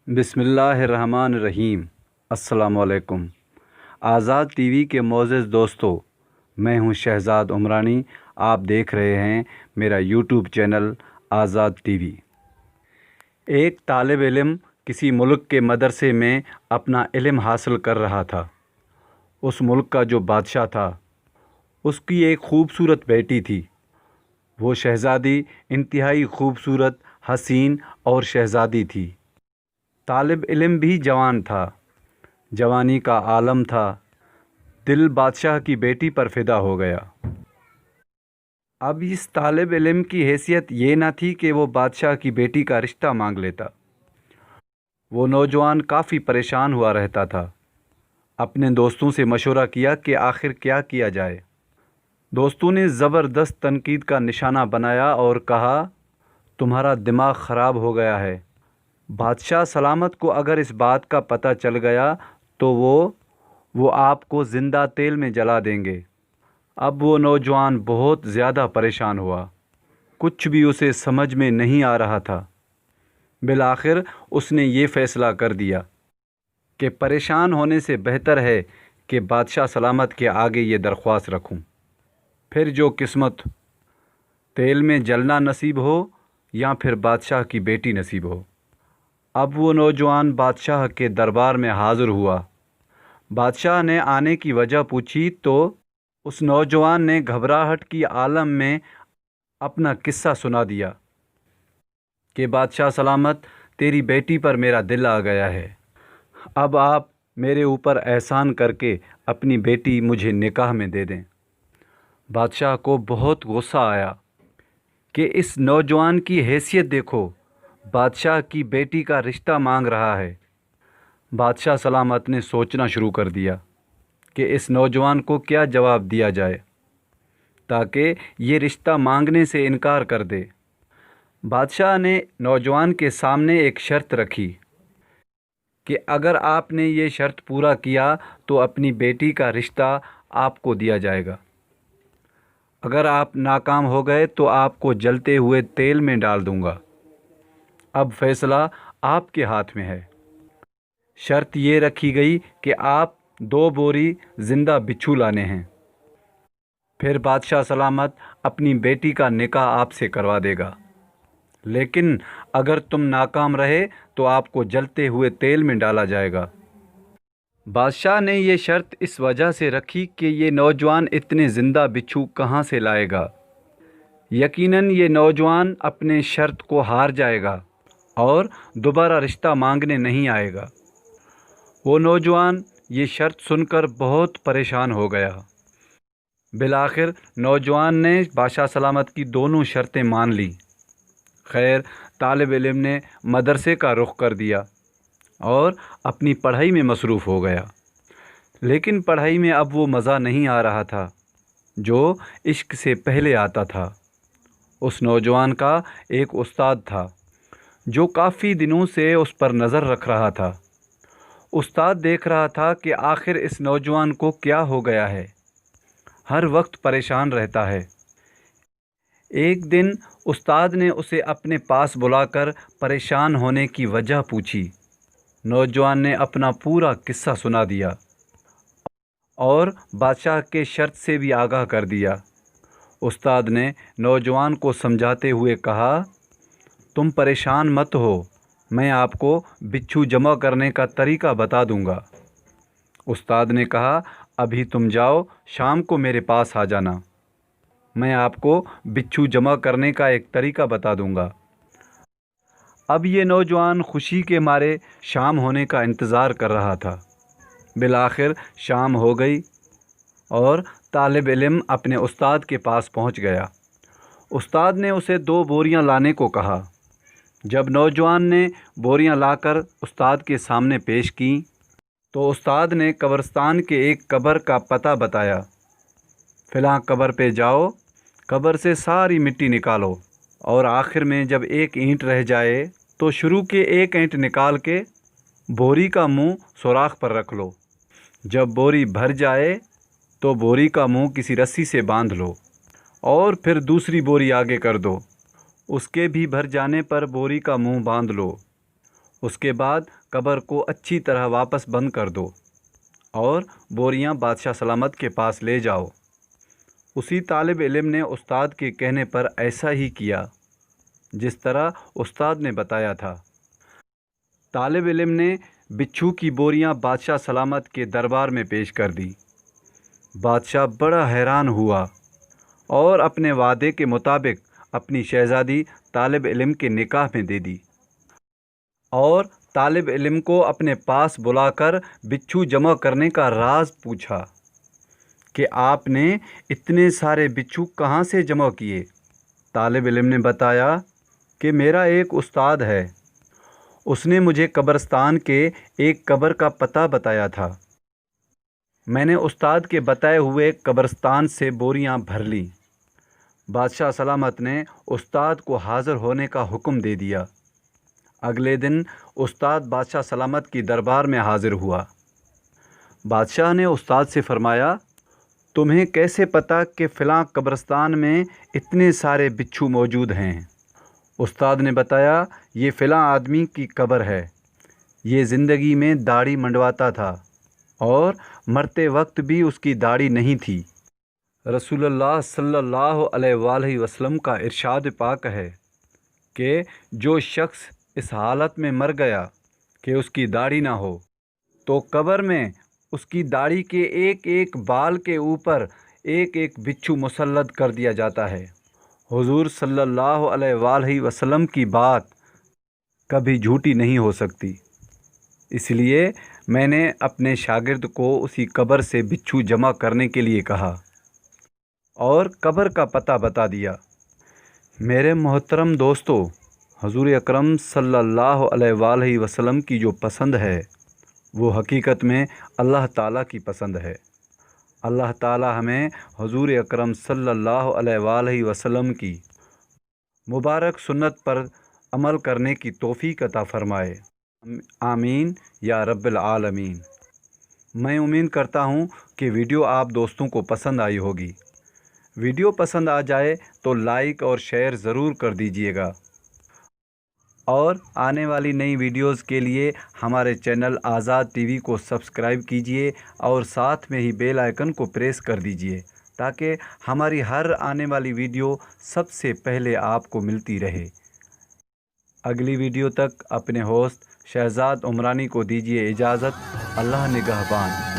بسم اللہ الرحمن الرحیم۔ السلام علیکم۔ آزاد ٹی وی کے معزز دوستو، میں ہوں شہزاد عمرانی۔ آپ دیکھ رہے ہیں میرا یوٹیوب چینل آزاد ٹی وی۔ ایک طالب علم کسی ملک کے مدرسے میں اپنا علم حاصل کر رہا تھا۔ اس ملک کا جو بادشاہ تھا، اس کی ایک خوبصورت بیٹی تھی۔ وہ شہزادی انتہائی خوبصورت، حسین اور شہزادی تھی۔ طالب علم بھی جوان تھا، جوانی کا عالم تھا۔ دل بادشاہ کی بیٹی پر فدا ہو گیا۔ اب اس طالب علم کی حیثیت یہ نہ تھی کہ وہ بادشاہ کی بیٹی کا رشتہ مانگ لیتا۔ وہ نوجوان کافی پریشان ہوا رہتا تھا۔ اپنے دوستوں سے مشورہ کیا کہ آخر کیا کیا جائے۔ دوستوں نے زبردست تنقید کا نشانہ بنایا اور کہا، تمہارا دماغ خراب ہو گیا ہے۔ بادشاہ سلامت کو اگر اس بات کا پتہ چل گیا تو وہ آپ کو زندہ تیل میں جلا دیں گے۔ اب وہ نوجوان بہت زیادہ پریشان ہوا۔ کچھ بھی اسے سمجھ میں نہیں آ رہا تھا۔ بالآخر اس نے یہ فیصلہ کر دیا کہ پریشان ہونے سے بہتر ہے کہ بادشاہ سلامت کے آگے یہ درخواست رکھوں، پھر جو قسمت، تیل میں جلنا نصیب ہو یا پھر بادشاہ کی بیٹی نصیب ہو۔ اب وہ نوجوان بادشاہ کے دربار میں حاضر ہوا۔ بادشاہ نے آنے کی وجہ پوچھی تو اس نوجوان نے گھبراہٹ کی عالم میں اپنا قصہ سنا دیا کہ بادشاہ سلامت، تیری بیٹی پر میرا دل آ گیا ہے۔ اب آپ میرے اوپر احسان کر کے اپنی بیٹی مجھے نکاح میں دے دیں۔ بادشاہ کو بہت غصہ آیا کہ اس نوجوان کی حیثیت دیکھو، بادشاہ کی بیٹی کا رشتہ مانگ رہا ہے۔ بادشاہ سلامت نے سوچنا شروع کر دیا کہ اس نوجوان کو کیا جواب دیا جائے تاکہ یہ رشتہ مانگنے سے انکار کر دے۔ بادشاہ نے نوجوان کے سامنے ایک شرط رکھی کہ اگر آپ نے یہ شرط پورا کیا تو اپنی بیٹی کا رشتہ آپ کو دیا جائے گا۔ اگر آپ ناکام ہو گئے تو آپ کو جلتے ہوئے تیل میں ڈال دوں گا۔ اب فیصلہ آپ کے ہاتھ میں ہے۔ شرط یہ رکھی گئی کہ آپ 2 بوری زندہ بچھو لانے ہیں، پھر بادشاہ سلامت اپنی بیٹی کا نکاح آپ سے کروا دے گا، لیکن اگر تم ناکام رہے تو آپ کو جلتے ہوئے تیل میں ڈالا جائے گا۔ بادشاہ نے یہ شرط اس وجہ سے رکھی کہ یہ نوجوان اتنے زندہ بچھو کہاں سے لائے گا۔ یقیناً یہ نوجوان اپنے شرط کو ہار جائے گا اور دوبارہ رشتہ مانگنے نہیں آئے گا۔ وہ نوجوان یہ شرط سن کر بہت پریشان ہو گیا۔ بالآخر نوجوان نے بادشاہ سلامت کی دونوں شرطیں مان لیں۔ خیر، طالب علم نے مدرسے کا رخ کر دیا اور اپنی پڑھائی میں مصروف ہو گیا، لیکن پڑھائی میں اب وہ مزہ نہیں آ رہا تھا جو عشق سے پہلے آتا تھا۔ اس نوجوان کا ایک استاد تھا جو کافی دنوں سے اس پر نظر رکھ رہا تھا۔ استاد دیکھ رہا تھا کہ آخر اس نوجوان کو کیا ہو گیا ہے، ہر وقت پریشان رہتا ہے۔ ایک دن استاد نے اسے اپنے پاس بلا کر پریشان ہونے کی وجہ پوچھی۔ نوجوان نے اپنا پورا قصہ سنا دیا اور بادشاہ کے شرط سے بھی آگاہ کر دیا۔ استاد نے نوجوان کو سمجھاتے ہوئے کہا، تم پریشان مت ہو، میں آپ کو بچھو جمع کرنے کا طریقہ بتا دوں گا۔ استاد نے کہا، ابھی تم جاؤ، شام کو میرے پاس آ جانا، میں آپ کو بچھو جمع کرنے کا ایک طریقہ بتا دوں گا۔ اب یہ نوجوان خوشی کے مارے شام ہونے کا انتظار کر رہا تھا۔ بالآخر شام ہو گئی اور طالب علم اپنے استاد کے پاس پہنچ گیا۔ استاد نے اسے 2 بوریاں لانے کو کہا۔ جب نوجوان نے بوریاں لا کر استاد کے سامنے پیش کیں تو استاد نے قبرستان کے ایک قبر کا پتہ بتایا۔ فلاں قبر پہ جاؤ، قبر سے ساری مٹی نکالو اور آخر میں جب ایک اینٹ رہ جائے تو شروع کے 1 اینٹ نکال کے بوری کا منہ سوراخ پر رکھ لو۔ جب بوری بھر جائے تو بوری کا منہ کسی رسی سے باندھ لو اور پھر دوسری بوری آگے کر دو، اس کے بھی بھر جانے پر بوری کا منہ باندھ لو اس کے بعد قبر کو اچھی طرح واپس بند کر دو اور بوریاں بادشاہ سلامت کے پاس لے جاؤ۔ اسی طالب علم نے استاد کے کہنے پر ایسا ہی کیا جس طرح استاد نے بتایا تھا۔ طالب علم نے بچھو کی بوریاں بادشاہ سلامت کے دربار میں پیش کر دی۔ بادشاہ بڑا حیران ہوا اور اپنے وعدے کے مطابق اپنی شہزادی طالب علم کے نکاح میں دے دی اور طالب علم کو اپنے پاس بلا کر بچھو جمع کرنے کا راز پوچھا کہ آپ نے اتنے سارے بچھو کہاں سے جمع کیے؟ طالب علم نے بتایا کہ میرا ایک استاد ہے، اس نے مجھے قبرستان کے ایک قبر کا پتہ بتایا تھا، میں نے استاد کے بتائے ہوئے قبرستان سے بوریاں بھر لیں۔ بادشاہ سلامت نے استاد کو حاضر ہونے کا حکم دے دیا۔ اگلے دن استاد بادشاہ سلامت کی دربار میں حاضر ہوا۔ بادشاہ نے استاد سے فرمایا، تمہیں کیسے پتہ کہ فلاں قبرستان میں اتنے سارے بچھو موجود ہیں؟ استاد نے بتایا، یہ فلاں آدمی کی قبر ہے، یہ زندگی میں داڑھی منڈواتا تھا اور مرتے وقت بھی اس کی داڑھی نہیں تھی۔ رسول اللہ صلی اللہ علیہ وآلہ وسلم کا ارشاد پاک ہے کہ جو شخص اس حالت میں مر گیا کہ اس کی داڑھی نہ ہو تو قبر میں اس کی داڑھی کے ایک ایک بال کے اوپر ایک ایک بچھو مسلط کر دیا جاتا ہے۔ حضور صلی اللہ علیہ وآلہ وسلم کی بات کبھی جھوٹی نہیں ہو سکتی، اس لیے میں نے اپنے شاگرد کو اسی قبر سے بچھو جمع کرنے کے لیے کہا اور قبر کا پتہ بتا دیا۔ میرے محترم دوستو، حضور اکرم صلی اللہ علیہ وآلہ وسلم کی جو پسند ہے وہ حقیقت میں اللہ تعالیٰ کی پسند ہے۔ اللہ تعالیٰ ہمیں حضور اکرم صلی اللہ علیہ وآلہ وسلم کی مبارک سنت پر عمل کرنے کی توفیق عطا فرمائے، آمین یا رب العالمین۔ میں امید کرتا ہوں کہ ویڈیو آپ دوستوں کو پسند آئی ہوگی۔ ویڈیو پسند آ جائے تو لائک اور شیئر ضرور کر دیجیے گا اور آنے والی نئی ویڈیوز کے لیے ہمارے چینل آزاد ٹی وی کو سبسکرائب کیجیے اور ساتھ میں ہی بیل آئیکن کو پریس کر دیجیے تاکہ ہماری ہر آنے والی ویڈیو سب سے پہلے آپ کو ملتی رہے۔ اگلی ویڈیو تک اپنے ہوسٹ شہزاد عمرانی کو دیجیے اجازت۔ اللہ نگہبان۔